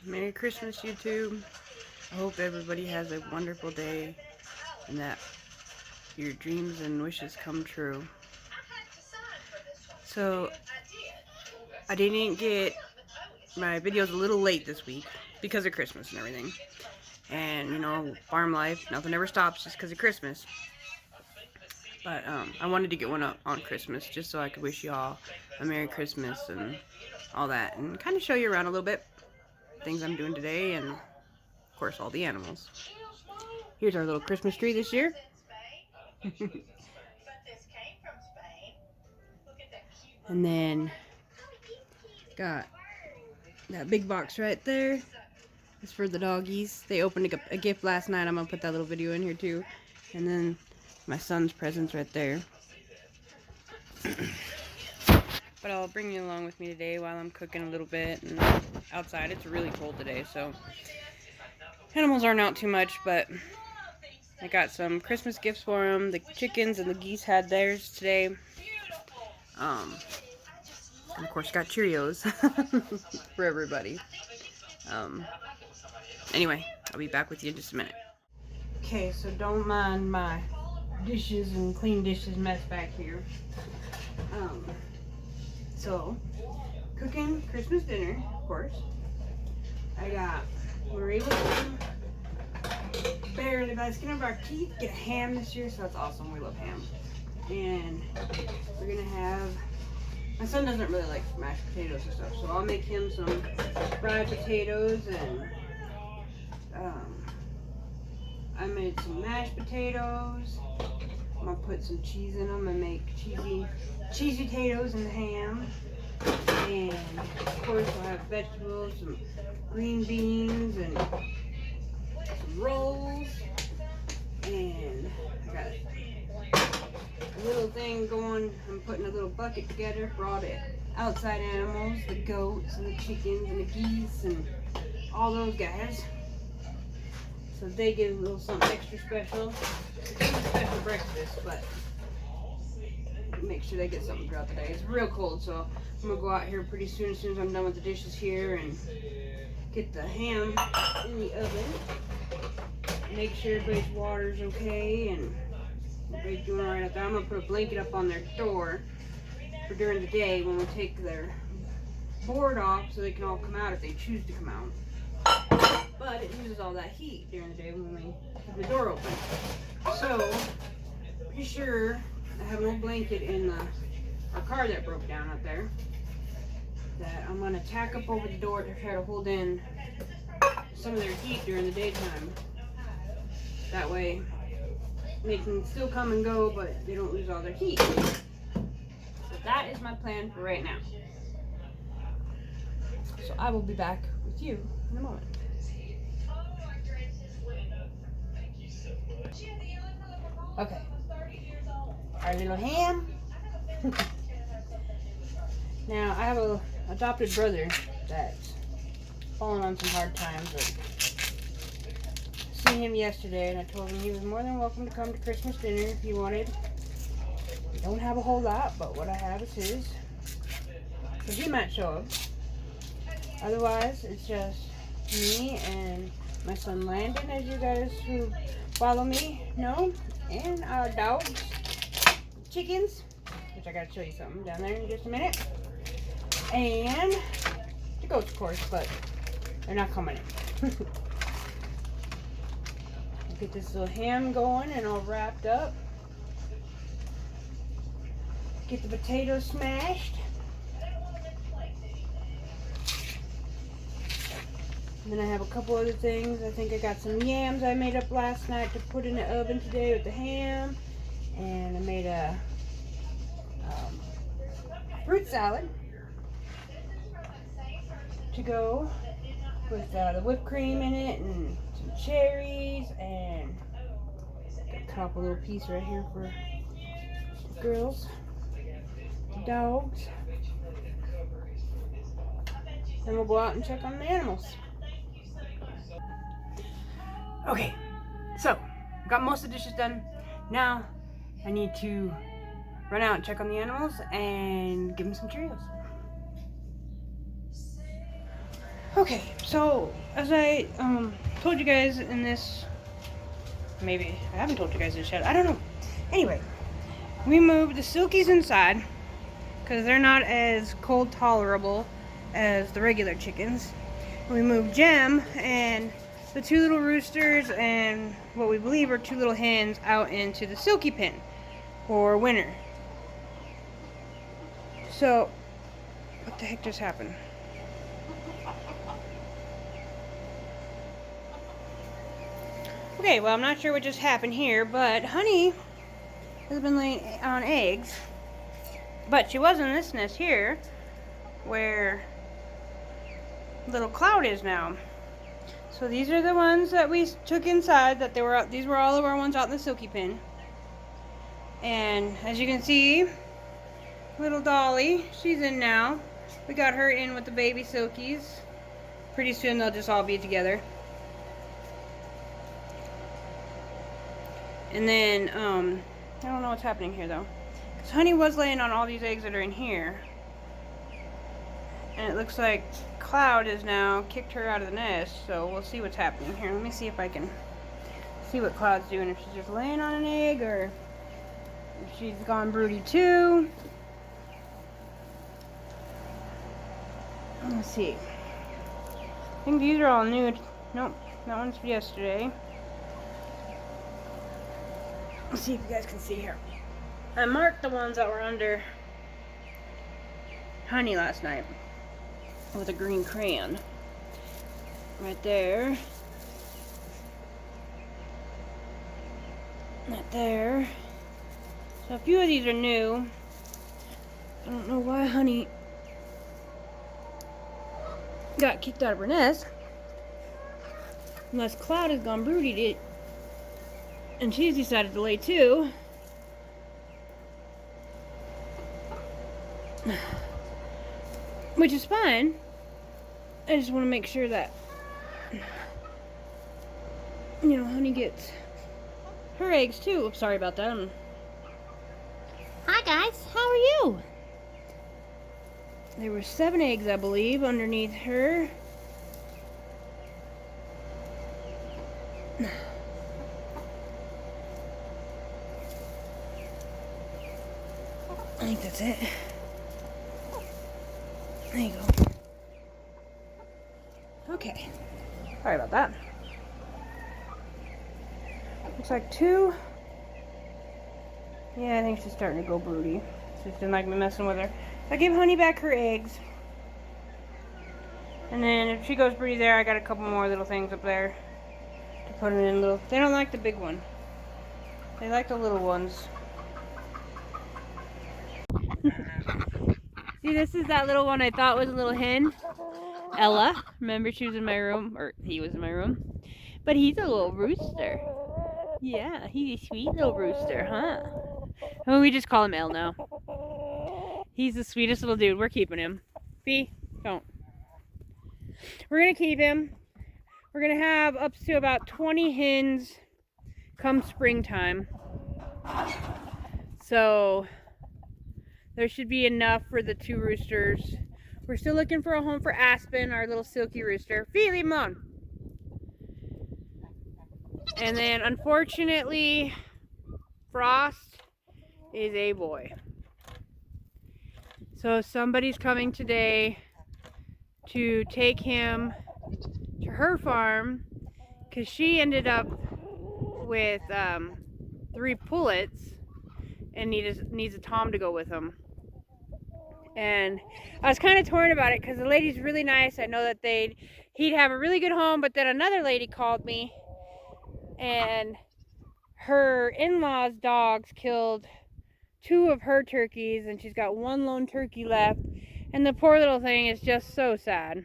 Merry Christmas, YouTube. I hope everybody has a wonderful day and that your dreams and wishes come true. So, I didn't get my videos a little late this week because of Christmas and everything. And, you know, farm life, nothing ever stops just because of Christmas. But I wanted to get one up on Christmas just so I could wish you all a Merry Christmas and all that. And kind of show you around a little bit. Things I'm doing today and, of course, all the animals. Here's our little Christmas tree this year. And then got that big box right there. It's for the doggies. They opened a gift last night. I'm going to put that little video in here too. And then my son's presents right there. But I'll bring you along with me today while I'm cooking a little bit. And outside, it's really cold today, so animals aren't out too much, but I got some Christmas gifts for them. The chickens and the geese had theirs today. And of course, got Cheerios for everybody. Anyway, I'll be back with you in just a minute. Okay, so don't mind my dishes and clean dishes mess back here. So, cooking Christmas dinner, of course. We're able to barely by the skin of our teeth get a ham this year, so that's awesome. We love ham. And we're gonna have, my son doesn't really like mashed potatoes and stuff, so I'll make him some fried potatoes, and I made some mashed potatoes. I'm gonna put some cheese in them and make cheesy potatoes and ham. And of course we'll have vegetables, some green beans, and some rolls. And I got a little thing going. I'm putting a little bucket together for all the outside animals, the goats and the chickens and the geese and all those guys. So they get a little something extra special. It's a special breakfast, but make sure they get something throughout the day. It's real cold, so I'm gonna go out here pretty soon as I'm done with the dishes here and get the ham in the oven. Make sure everybody's water's okay and everybody's doing alright out there. I'm gonna put a blanket up on their door for during the day when we take their board off so they can all come out if they choose to come out. But it loses all that heat during the day when we have the door open. So, pretty sure I have an old blanket in our car that broke down out there that I'm going to tack up over the door to try to hold in some of their heat during the daytime. That way they can still come and go, but they don't lose all their heat. So that is my plan for right now. So I will be back with you in a moment. Okay, our little ham. Now I have a adopted brother that's fallen on some hard times. I seen him yesterday and I told him he was more than welcome to come to Christmas dinner if he wanted. We don't have a whole lot, but what I have is his. So he might show up. Otherwise, it's just me and my son Landon, as you guys who follow me know, and our dogs, chickens, which I gotta show you something down there in just a minute, and the goats, of course, but they're not coming in. I'll get this little ham going and all wrapped up. Get the potatoes smashed. And then I have a couple other things. I think I got some yams I made up last night to put in the oven today with the ham. And I made a fruit salad to go with the whipped cream in it and some cherries. And cut off a little piece right here for the girls, the dogs. Then we'll go out and check on the animals. Okay, so got most of the dishes done. Now I need to run out and check on the animals and give them some Cheerios. Okay, so as I told you guys in this, maybe I haven't told you guys this yet, I don't know. Anyway, we moved the silkies inside because they're not as cold tolerable as the regular chickens. We moved Jem and the two little roosters and what we believe are two little hens out into the silky pen for winter. So, what the heck just happened? Okay, well, I'm not sure what just happened here, but Honey has been laying on eggs. But she was in this nest here, where little Cloud is now. So these are the ones that we took inside. These were all of our ones out in the silky pen. And as you can see, little Dolly, she's in now. We got her in with the baby silkies. Pretty soon they'll just all be together. And then, I don't know what's happening here though. Because Honey was laying on all these eggs that are in here. And it looks like Cloud has now kicked her out of the nest. So we'll see what's happening here. Let me see if I can see what Cloud's doing. If she's just laying on an egg or if she's gone broody too. Let's see. I think these are all new. Nope, that one's yesterday. Let's see if you guys can see here. I marked the ones that were under Honey last night with a green crayon. Right there. Right there. So a few of these are new. I don't know why Honey got kicked out of her nest. Unless Cloud has gone broodied it. And she's decided to lay too. Which is fine. I just want to make sure that, you know, Honey gets her eggs too. Oops, sorry about that. Hi guys, how are you? There were 7 eggs, I believe, underneath her. I think that's it. There you go. Okay. Sorry about that. Looks like 2. Yeah, I think she's starting to go broody. She just didn't like me messing with her. So I give Honey back her eggs. And then if she goes broody there, I got a couple more little things up there to put them in little. They don't like the big one. They like the little ones. See, this is that little one I thought was a little hen. Ella. Remember, she was in my room, or he was in my room. But he's a little rooster. Yeah, he's a sweet little rooster, huh? Oh, we just call him El now. He's the sweetest little dude. We're keeping him. Bee, don't. We're going to keep him. We're going to have up to about 20 hens come springtime. So there should be enough for the 2 roosters. We're still looking for a home for Aspen, our little silky rooster. Fee, leave him alone. And then, unfortunately, Frost is a boy. So somebody's coming today to take him to her farm because she ended up with 3 pullets and needs a tom to go with him. And I was kind of torn about it because the lady's really nice. I know that he'd have a really good home, but then another lady called me and her in-laws' dogs killed 2 of her turkeys and she's got 1 lone turkey left, and the poor little thing is just so sad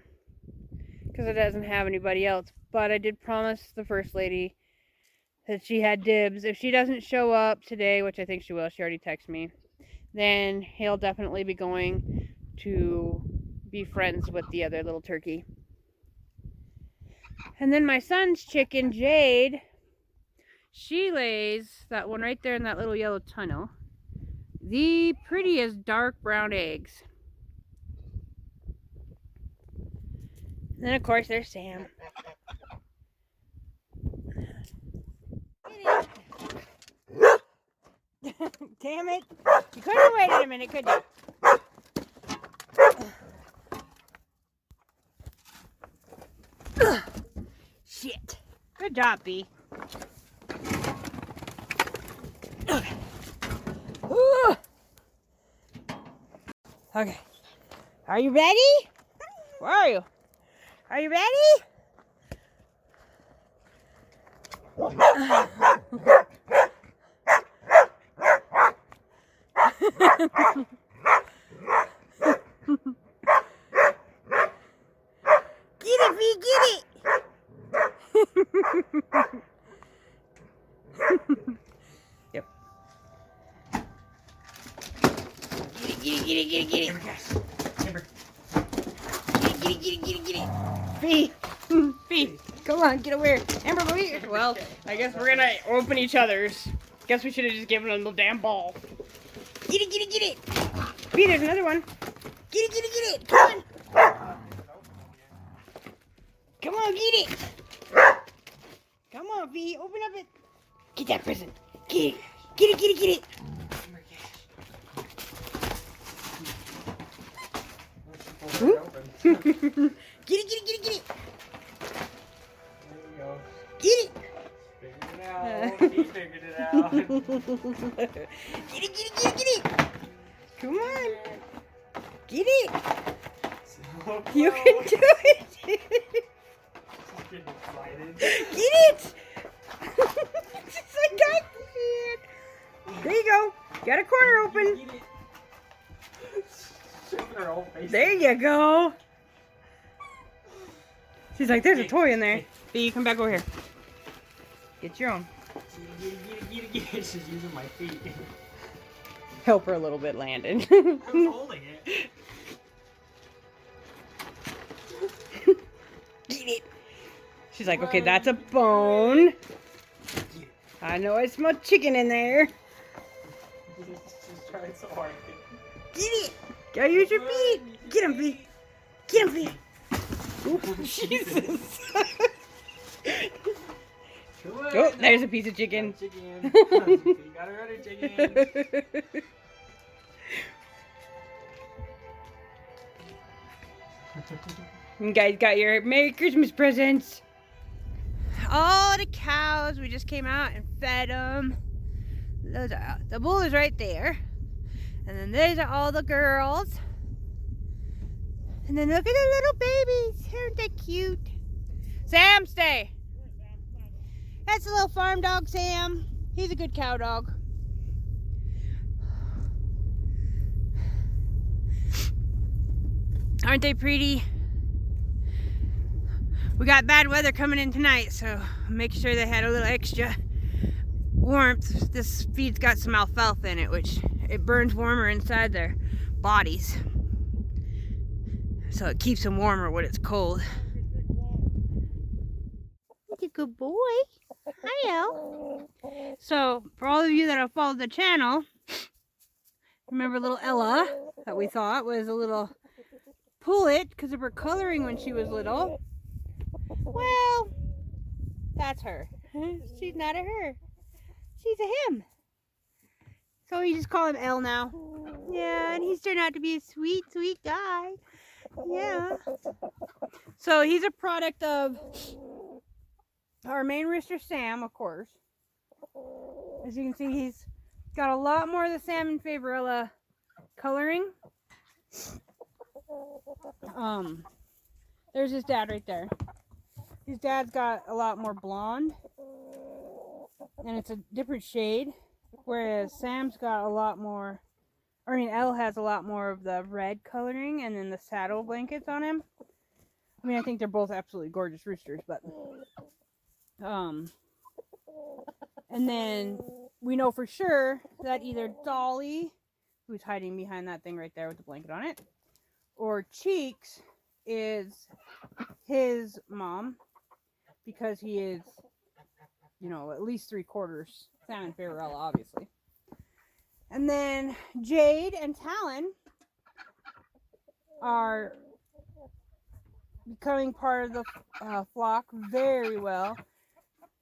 because it doesn't have anybody else. But I did promise the first lady that she had dibs. If she doesn't show up today, which I think she will, she already texted me, then he'll definitely be going to be friends with the other little turkey. And then my son's chicken, Jade, she lays, that one right there in that little yellow tunnel, the prettiest dark brown eggs. And then of course there's Sam. Damn it. You couldn't have waited a minute, could you? Shit. Good job, Bee. Okay. Okay. Are you ready? Where are you? Are you ready? Get it, Bee, get it! Yep. Get it. Amber. Get it. Bee. Bee. Come on, get over here. Amber, go here. Well, I guess we're gonna open each other's. Guess we should have just given them the damn ball. Get it. Bee, there's another one. Get it. Come on. Come on, get it. Come on, Bee, open up it. Get that present. Get it. Get it. Get it. There we go. Get it. Figured it out. He figured it out. Get it. Come on. Get it. So You can do it. She's getting excited. Get it. She's like, I can't. There you go. Got a corner open. Get it. Shaking her whole face. There you go. She's like, there's a toy in there. Bee, you come back over here. Get your own. Get it. She's using my feet. Help her a little bit, Landon. I was holding it. Get it. She's like, okay, that's a bone. I know I smell chicken in there. She's trying so hard. Get it. Gotta use your feet. Get him, Bee. Get him, Bee. Jesus. Oh, there's a piece of chicken. Chicken. You got her other chicken. You guys got your Merry Christmas presents. All the cows, we just came out and fed them. Those are, the bull is right there. And then these are all the girls. And then look at the little babies. Aren't they cute? Sam, stay. That's a little farm dog, Sam. He's a good cow dog. Aren't they pretty? We got bad weather coming in tonight, so make sure they had a little extra warmth. This feed's got some alfalfa in it, which it burns warmer inside their bodies. So it keeps them warmer when it's cold. That's a good boy. Hello. So, for all of you that have followed the channel, remember little Ella that we thought was a little pullet because of her coloring when she was little? Well, that's her. She's not a her. She's a him. So we just call him L now. Yeah, and he's turned out to be a sweet, sweet guy. Yeah. So he's a product of our main rooster, Sam, of course. As you can see, he's got a lot more of the salmon favorilla coloring. There's his dad right there. His dad's got a lot more blonde, and it's a different shade, whereas Sam's got a lot more, Elle has a lot more of the red coloring, and then the saddle blankets on him. I mean, I think they're both absolutely gorgeous roosters, but, and then we know for sure that either Dolly, who's hiding behind that thing right there with the blanket on it, or Cheeks is his mom, because he is, you know, at least 3/4 salmon favorilla, obviously. And then Jade and Talon are becoming part of the flock very well.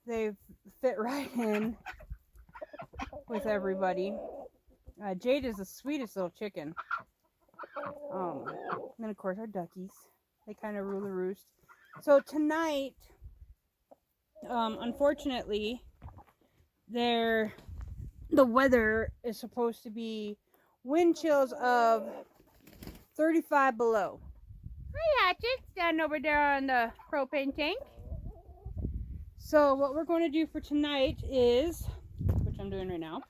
They've fit right in with everybody. Jade is the sweetest little chicken. And then of course our duckies. They kind of rule the roost. So tonight, unfortunately, the weather is supposed to be wind chills of 35 below. Hi, Hatchet, standing over there on the propane tank. So what we're going to do for tonight is, which I'm doing right now,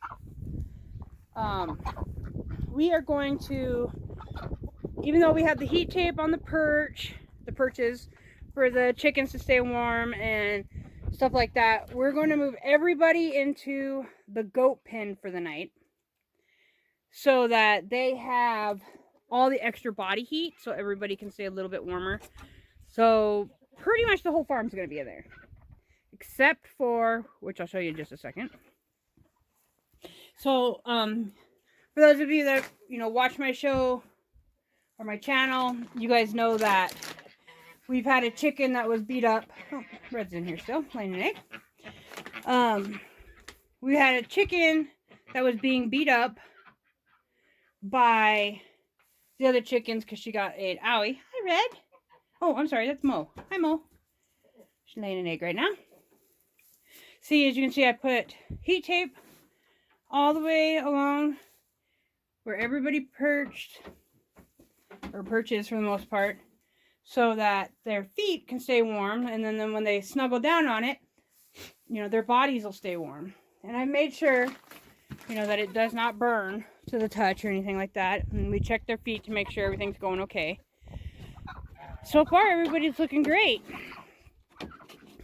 we are going to, even though we have the heat tape on the perches for the chickens to stay warm and stuff like that, we're going to move everybody into the goat pen for the night so that they have all the extra body heat so everybody can stay a little bit warmer. So pretty much the whole farm's going to be in there, except for, which I'll show you in just a second. So for those of you that watch my show or my channel, you guys know that we've had a chicken that was beat up. Oh, Red's in here still, laying an egg. We had a chicken that was being beat up by the other chickens because she got an owie. Hi, Red. Oh, I'm sorry, that's Mo. Hi, Mo. She's laying an egg right now. See, as you can see, I put heat tape all the way along where everybody perches for the most part, so that their feet can stay warm, and then when they snuggle down on it, their bodies will stay warm. And I made sure, that it does not burn to the touch or anything like that. And we check their feet to make sure everything's going okay. So far, everybody's looking great.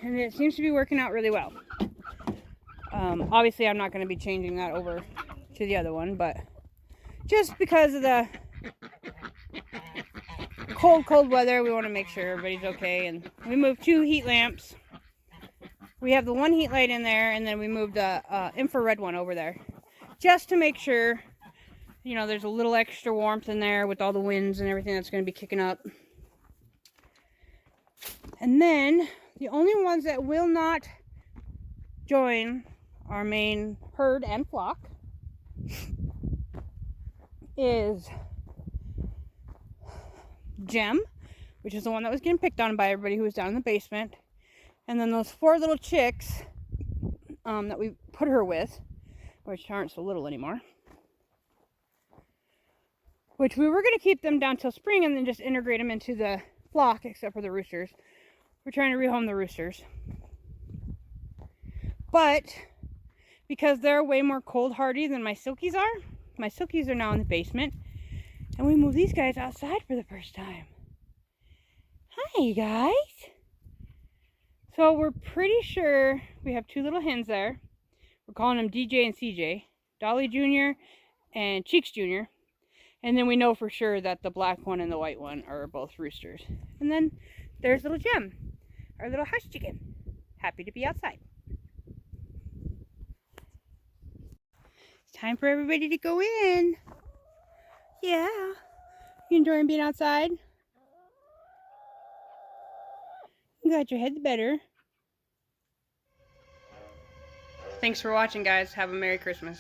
And it seems to be working out really well. Obviously, I'm not going to be changing that over to the other one, but just because of the cold weather, we want to make sure everybody's okay. And we moved 2 heat lamps. We have the 1 heat light in there, and then we moved the infrared one over there, just to make sure, there's a little extra warmth in there with all the winds and everything that's going to be kicking up. And then the only ones that will not join our main herd and flock is Gem, which is the one that was getting picked on by everybody who was down in the basement, and then those 4 little chicks that we put her with, which aren't so little anymore, which we were going to keep them down till spring and then just integrate them into the flock, except for the roosters. We're trying to rehome the roosters, but because they're way more cold hardy than my silkies are now in the basement, and we moved these guys outside for the first time. Hi, guys. So we're pretty sure we have 2 little hens there. We're calling them DJ and CJ, Dolly Jr. and Cheeks Jr. And then we know for sure that the black one and the white one are both roosters. And then there's little Gem, our little hush chicken, happy to be outside. It's time for everybody to go in. Yeah. You enjoying being outside? I'm glad your head's better. Thanks for watching, guys. Have a Merry Christmas.